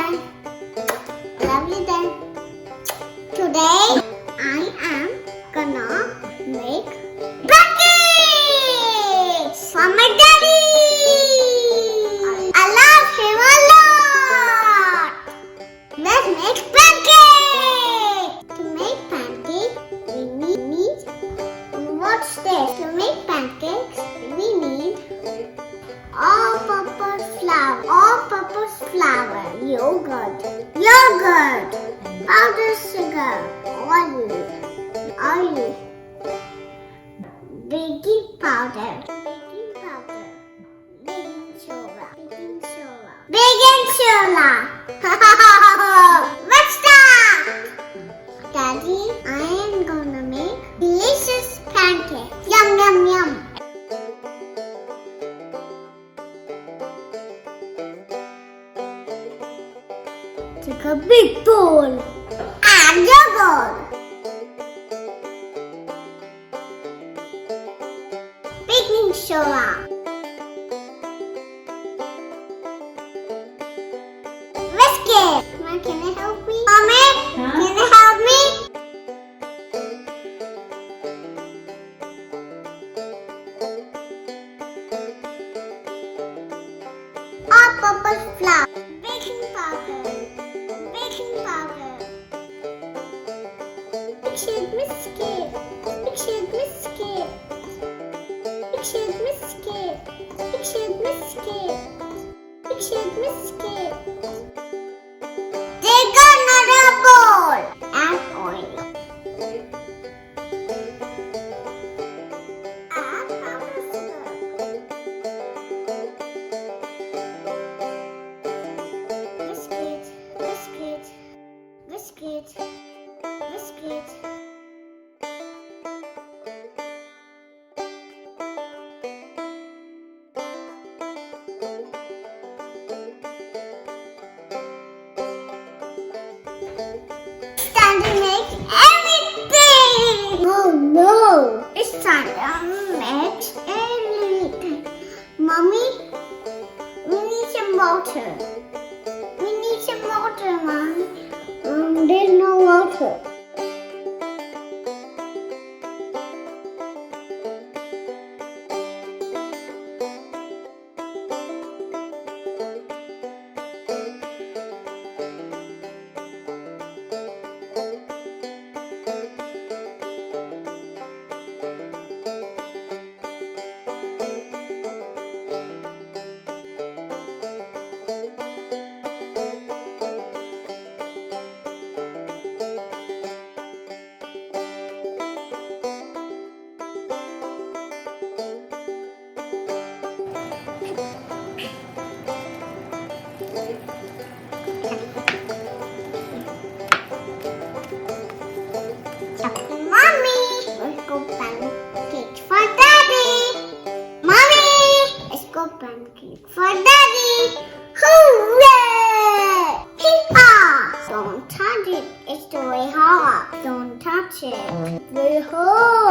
then. Love you then. Today I am gonna make pancakes for my daddy. I love him a lot. Let's make pancakes. To make pancakes, we need what's this? To make pancakes, we need all-purpose flour, yogurt, powdered sugar, oil, baking powder, baking soda. Let's start! Daddy, I am gonna make delicious pancakes. Yum, yum, yum. Take a big bowl. Add yogurt. Baking soda. Whisk it. Mom, can you help me? Mommy, can you help me? All-purpose flour. Baking powder. Mix it. Take another bowl. Add oil. Add powdered sugar. Whisk it. Time to make everything! Oh no! It's time to make everything. Mommy, we need some water. Mommy. There's no water. Pancake for Daddy! Hooray! Don't touch it. It's very hot. Don't touch it. Very hot.